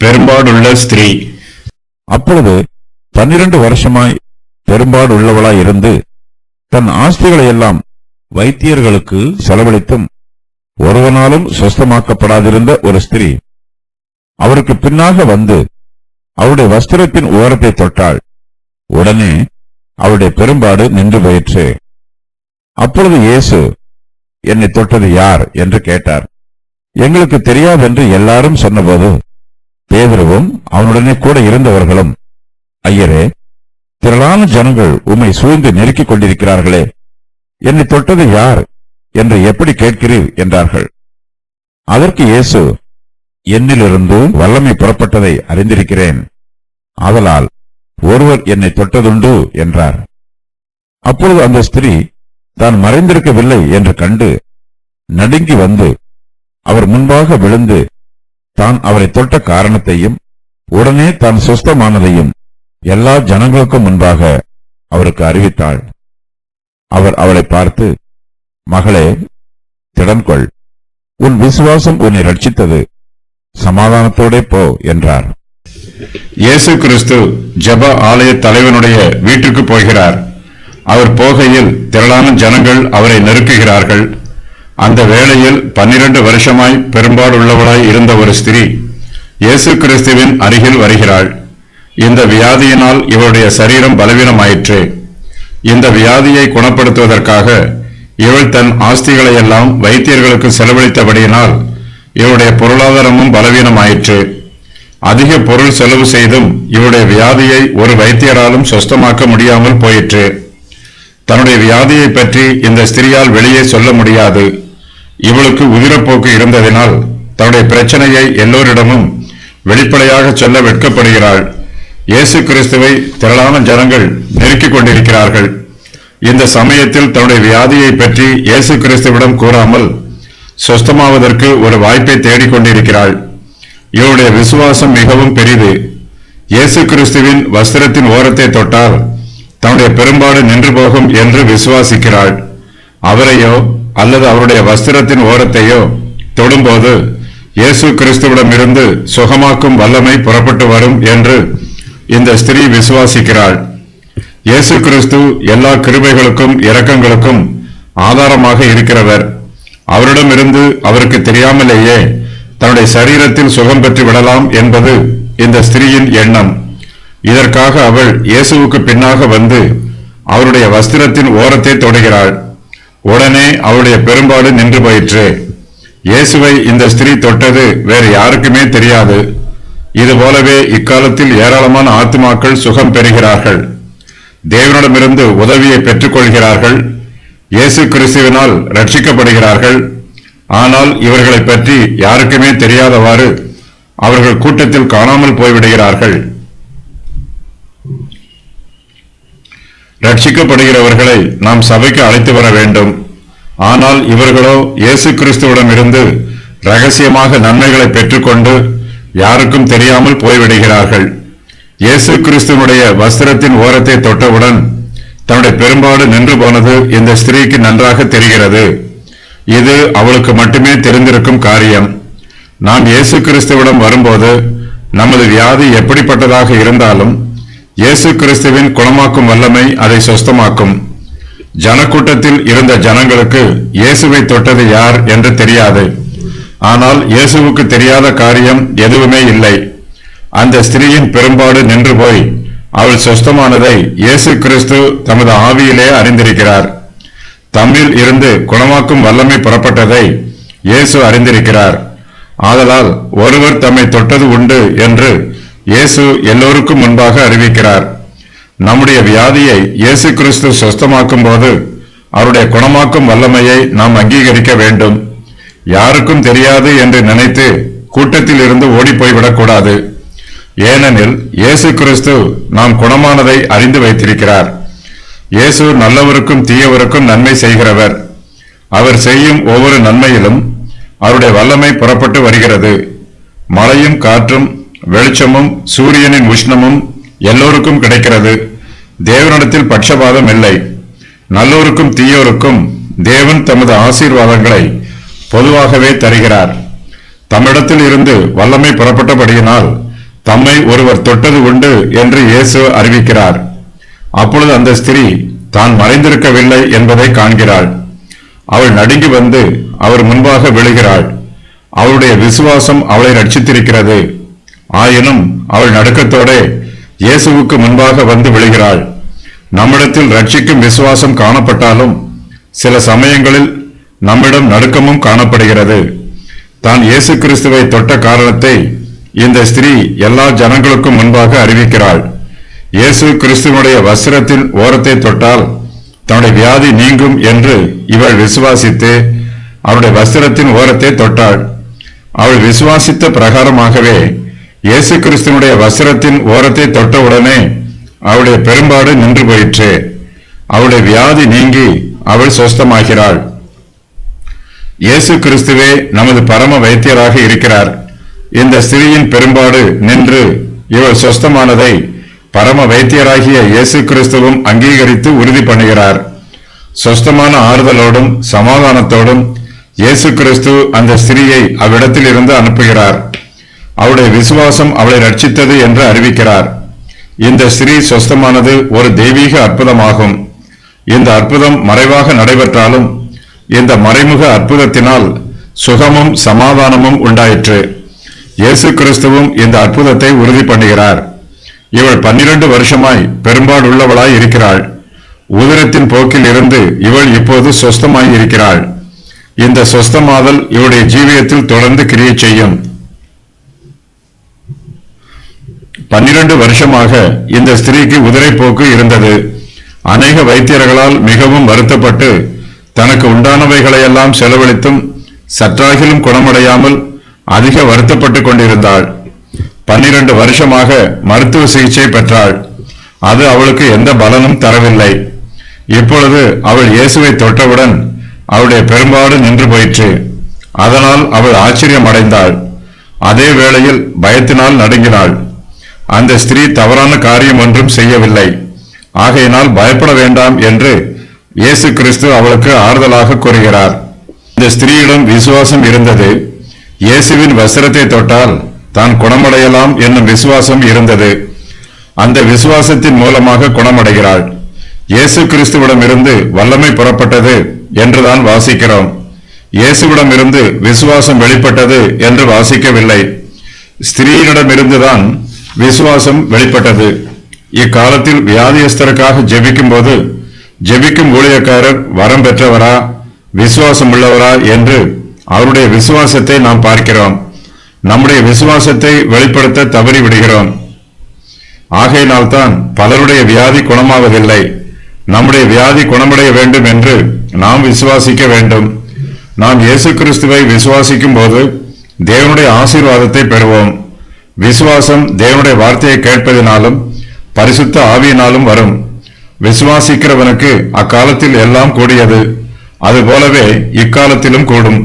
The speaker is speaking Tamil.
பெரும்பாடுள்ள ஸ்திரீ. அப்பொழுது 12 வருஷமாய் பெரும்பாடுள்ளவளாய் இருந்து தன் ஆஸ்திகளை எல்லாம் வைத்தியர்களுக்கு செலவழித்தும் ஒருவனாலும் சொஸ்தமாக்கப்படாதிருந்த ஒரு ஸ்திரீ அவருக்கு பின்னாக வந்து அவருடைய வஸ்திரத்தின் ஓரத்தை தொட்டாள். உடனே அவருடைய பெரும்பாடு நின்று போயிற்று. அப்பொழுது இயேசு, என்னை தொட்டது யார் என்று கேட்டார். எங்களுக்கு தெரியாதென்று எல்லாரும் சொன்னபோது பேதுருவும் அவனுடனே கூட இருந்தவர்களும், ஐயரே, திரளான ஜனங்கள் உம்மை சூழ்ந்து நெருக்கிக் கொண்டிருக்கிறார்களே, என்னை தொட்டது யார் என்று எப்படி கேட்கிறீர் என்றார்கள். அதற்கு இயேசு, என்னிலிருந்து வல்லமை புறப்பட்டதை அறிந்திருக்கிறேன், ஆதலால் ஒருவர் என்னை தொட்டதுண்டு என்றார். அப்பொழுது அந்த ஸ்திரீ தான் மறைந்திருக்கவில்லை என்று கண்டு நடுங்கி வந்து அவர் முன்பாக விழுந்து தான் அவரை தொட்ட காரணத்தையும் உடனே தான் சுஸ்தமானதையும் எல்லா ஜனங்களுக்கும் முன்பாக அவருக்கு அறிவித்தாள். அவர் அவளை பார்த்து, மகளே, திடன்கொள், உன் விசுவாசம் உன்னை ரட்சித்தது, சமாதானத்தோடே போ என்றார். இயேசு கிறிஸ்து ஜெப ஆலய தலைவனுடைய வீட்டுக்கு போகிறார். அவர் போகையில் திரளான ஜனங்கள் அவரை நெருக்குகிறார்கள். அந்த வேளையில் 12 வருஷமாய் பெரும்பாடுள்ளவளாய் இருந்த ஒரு ஸ்திரீ இயேசு கிறிஸ்துவின் அருகில் வருகிறாள். இந்த வியாதியினால் இவருடைய சரீரம் பலவீனமாயிற்று. இந்த வியாதியை குணப்படுத்துவதற்காக இவள் தன் ஆஸ்திகளை எல்லாம் வைத்தியர்களுக்கு செலவழித்தபடியினால் இவருடைய பொருளாதாரமும் பலவீனமாயிற்று. அதிக பொருள் செலவு செய்தும் இவருடைய வியாதியை ஒரு வைத்தியராலும் சொஸ்தமாக்க முடியாமல் போயிற்று. தன்னுடைய வியாதியை பற்றி இந்த ஸ்திரியால் வெளியே சொல்ல முடியாது. இவளுக்கு உதிரப்போக்கு இருந்ததினால் தன்னுடைய பிரச்சனையை எல்லோரிடமும் வெளிப்படையாக சொல்ல வெட்கப்படுகிறாள். இயேசு கிறிஸ்துவை திரளான ஜனங்கள் நெருக்கிக் கொண்டிருக்கிறார்கள். இந்த சமயத்தில் தன்னுடைய வியாதியை பற்றி இயேசு கிறிஸ்துவிடம் கூறாமல் சொஸ்தமாவதற்கு ஒரு வாய்ப்பை தேடிக்கொண்டிருக்கிறாள். இவருடைய விசுவாசம் மிகவும் பெரிது. இயேசு கிறிஸ்துவின் வஸ்திரத்தின் ஓரத்தை தொட்டால் தன்னுடைய பெரும்பாடு நின்று போகும் என்று விசுவாசிக்கிறாள். அவரையோ அல்லது அவருடைய வஸ்திரத்தின் ஓரத்தையோ தொடும்போது இயேசு கிறிஸ்துவிடமிருந்து சுகமாக்கும் வல்லமை புறப்பட்டு வரும் என்று இந்த ஸ்திரீ விசுவாசிக்கிறாள். இயேசு கிறிஸ்து எல்லா கிருபைகளுக்கும் இரக்கங்களுக்கும் ஆதாரமாக இருக்கிறவர். அவரிடமிருந்து அவருக்கு தெரியாமலேயே தன்னுடைய சரீரத்தில் சுகம் பெற்று விடலாம் என்பது இந்த ஸ்திரீயின் எண்ணம். இதற்காக அவள் இயேசுவுக்கு பின்னாக வந்து அவருடைய வஸ்திரத்தின் ஓரத்தை தொடுகிறாள். உடனே அவளுடைய பெரும்பாடு நின்று போயிற்று. இயேசுவை இந்த ஸ்திரீ தொட்டது வேறு யாருக்குமே தெரியாது. இதுபோலவே இக்காலத்தில் ஏராளமான ஆத்துமாக்கள் சுகம் பெறுகிறார்கள், தேவனிடமிருந்து உதவியை பெற்றுக் கொள்கிறார்கள், இயேசு கிறிஸ்துவினால் ரட்சிக்கப்படுகிறார்கள். ஆனால் இவர்களை பற்றி யாருக்குமே தெரியாதவாறு அவர்கள் கூட்டத்தில் காணாமல் போய்விடுகிறார்கள். ரட்சிக்கப்படுகிறவர்களை நாம் சபைக்கு அழைத்து வர வேண்டும். ஆனால் இவர்களோ இயேசு கிறிஸ்துவிடமிருந்து ரகசியமாக நன்மைகளை பெற்றுக்கொண்டு யாருக்கும் தெரியாமல் போய்விடுகிறார்கள். இயேசு கிறிஸ்துவனுடைய வஸ்திரத்தின் ஓரத்தை தொட்டவுடன் தன்னுடைய பெரும்பாடு நின்று போனது இந்த ஸ்திரீக்கு நன்றாக தெரிகிறது. இது அவளுக்கு மட்டுமே தெரிந்திருக்கும் காரியம். நாம் இயேசு கிறிஸ்துவிடம் வரும்போது நமது வியாதி எப்படிப்பட்டதாக இருந்தாலும் இயேசு கிறிஸ்துவின் குணமாக்கும் வல்லமை அதை சொஸ்தமாக்கும். ஜனக்கூட்டத்தில் இருந்த ஜனங்களுக்கு இயேசுவை தொட்டது யார் என்று தெரியாது. ஆனால் இயேசுவுக்கு தெரியாத காரியம் எதுவுமே இல்லை. அந்த ஸ்திரீயின் பெரும்பாடு நின்று போய் அவள் சொஸ்தமானதை இயேசு கிறிஸ்து தமது ஆவியிலே அறிந்திருக்கிறார். தம்மில் இருந்து குணமாக்கும் வல்லமை புறப்பட்டதை இயேசு அறிந்திருக்கிறார். ஆதலால் ஒருவர் தம்மை தொட்டது உண்டு என்று இயேசு எல்லோருக்கும் முன்பாக அறிவிக்கிறார். நம்முடைய வியாதியை இயேசு கிறிஸ்து சொஸ்தமாக்கும் போது அவருடைய குணமாக்கும் வல்லமையை நாம் அங்கீகரிக்க வேண்டும். யாருக்கும் தெரியாது என்று நினைத்து கூட்டத்தில் இருந்து ஓடிப்போய்விடக்கூடாது. ஏனெனில் இயேசு கிறிஸ்து நாம் குணமானதை அறிந்து வைத்திருக்கிறார். இயேசு நல்லவருக்கும் தீயவருக்கும் நன்மை செய்கிறவர். அவர் செய்யும் ஒவ்வொரு நன்மையிலும் அவருடைய வல்லமை புறப்பட்டு வருகிறது. மழையும் காற்றும் வெளிச்சமும் சூரியனின் உஷ்ணமும் எல்லோருக்கும் கிடைக்கிறது. தேவனிடத்தில் பட்சபாதம் இல்லை. நல்லோருக்கும் தீயோருக்கும் தேவன் தமது ஆசீர்வாதங்களை பொதுவாகவே தருகிறார். தம்மிடத்தில் இருந்து வல்லமை புறப்பட்டபடியினால் தம்மை ஒருவர் தொட்டது உண்டு என்று இயேசு அறிவிக்கிறார். அப்பொழுது அந்த ஸ்திரீ தான் மறைந்திருக்கவில்லை என்பதை காண்கிறாள். அவள் நடுங்கி வந்து அவர் முன்பாக விழுகிறாள். அவளுடைய விசுவாசம் அவளை ரட்சித்திருக்கிறது. ஆயினும் அவள் நடுக்கத்தோட இயேசுவுக்கு முன்பாக வந்து விழுகிறாள். நம்மிடத்தில் ரட்சிக்கும் விசுவாசம் காணப்பட்டாலும் சில சமயங்களில் நம்மிடம் நடுக்கமும் காணப்படுகிறது. தான் இயேசு கிறிஸ்துவை தொட்ட காரணத்தை இந்த ஸ்திரீ எல்லா ஜனங்களுக்கும் முன்பாக அறிவிக்கிறாள். இயேசு கிறிஸ்துவனுடைய வஸ்திரத்தின் ஓரத்தை தொட்டால் தன்னுடைய வியாதி நீங்கும் என்று இவள் விசுவாசித்து அவருடைய வஸ்திரத்தின் ஓரத்தை தொட்டாள். அவள் விசுவாசித்த பிரகாரமாகவே இயேசு கிறிஸ்துவனுடைய வஸ்திரத்தின் ஓரத்தை தொட்டவுடனே அவளுடைய பெரும்பாடு நின்று போயிற்று. அவளுடைய வியாதி நீங்கி அவள் சொஸ்தமாகிறாள். இயேசு கிறிஸ்துவே நமது பரம வைத்தியராக இருக்கிறார். இந்த ஸ்திரீயின் பெரும்பாடு நின்று இவள் சொஸ்தமானதை பரம வைத்தியராகிய இயேசு கிறிஸ்துவும் அங்கீகரித்து உறுதி பண்ணுகிறார். சொஸ்தமான ஆறுதலோடும் சமாதானத்தோடும் இயேசு கிறிஸ்து அந்த ஸ்திரீயை அவ்விடத்தில் இருந்து அனுப்புகிறார். அவளுடைய விசுவாசம் அவளை ரட்சித்தது என்று அறிவிக்கிறார். இந்த ஸ்திரீ சொஸ்தமானது ஒரு தெய்வீக அற்புதமாகும். இந்த அற்புதம் மறைவாக நடைபெற்றாலும் இந்த மறைமுக அற்புதத்தினால் சுகமும் சமாதானமும் உண்டாயிற்று. இயேசு கிறிஸ்துவும் இந்த அற்புதத்தை உறுதி பண்ணுகிறார். இவள் 12 வருஷமாய் பெரும்பாடுள்ளவளாய் இருக்கிறாள். உதிரத்தின் போக்கில் இருந்து இவள் இப்போது சொஸ்தமாய் இருக்கிறாள். இந்த சொஸ்தமாதல் இவளுடைய ஜீவியத்தில் தொடர்ந்து கிரியை செய்யும். 12 வருஷமாக இந்த ஸ்திரீக்கு உதிரைப்போக்கு இருந்தது. அநேக வைத்தியர்களால் மிகவும் வருத்தப்பட்டு தனக்கு உண்டானவைகளையெல்லாம் செலவழித்தும் சற்றாகிலும் குணமடையாமல் அதிக வருத்தப்பட்டு கொண்டிருந்தாள். 12 வருஷமாக மருத்துவ சிகிச்சை பெற்றாள். அது அவளுக்கு எந்த பலனும் தரவில்லை. இப்பொழுது அவள் இயேசுவை தொட்டவுடன் அவளுடைய பெரும்பாடு நின்று போயிற்று. அதனால் அவள் ஆச்சரியம் அடைந்தாள். அதே வேளையில் பயத்தினால் நடுங்கினாள். அந்த ஸ்திரீ தவறான காரியம் ஒன்றும் செய்யவில்லை. ஆகையினால் பயப்பட வேண்டாம் என்று இயேசு கிறிஸ்து அவளுக்கு ஆறுதலாக கூறுகிறார். இந்த ஸ்திரீயிடம் விசுவாசம் இருந்தது. இயேசுவின் வஸ்திரத்தை தொட்டால் தான் குணமடையலாம் என்னும் விசுவாசம் இருந்தது. அந்த விசுவாசத்தின் மூலமாக குணமடைகிறாள். இயேசு கிறிஸ்துவிடமிருந்து வல்லமை புறப்பட்டது என்றுதான் வாசிக்கிறோம். இயேசுவிடமிருந்து விசுவாசம் வெளிப்பட்டது என்று வாசிக்கவில்லை. ஸ்திரீயிடமிருந்துதான் விசுவாசம் வெளிப்பட்டது. இக்காலத்தில் வியாதியஸ்தருக்காக ஜெபிக்கும் போது ஜெபிக்கும் ஊழியக்காரர் வரம் பெற்றவரா விசுவாசம் உள்ளவரா என்று அவருடைய விசுவாசத்தை நாம் பார்க்கிறோம். நம்முடைய விசுவாசத்தை வெளிப்படுத்த தவறி விடுகிறோம். ஆகையினால்தான் பலருடைய வியாதி குணமாவதில்லை. நம்முடைய வியாதி குணமடைய வேண்டும் என்று நாம் விசுவாசிக்க வேண்டும். நாம் இயேசு கிறிஸ்துவை விசுவாசிக்கும் போது தேவனுடைய ஆசீர்வாதத்தை பெறுவோம். விசுவாசம் தேவனுடைய வார்த்தையை கேட்பதினாலும் பரிசுத்த ஆவியினாலும் வரும். விசுவாசிக்கிறவனுக்கு அக்காலத்தில் எல்லாம் கூடியது. அதுபோலவே இக்காலத்திலும் கூடும்.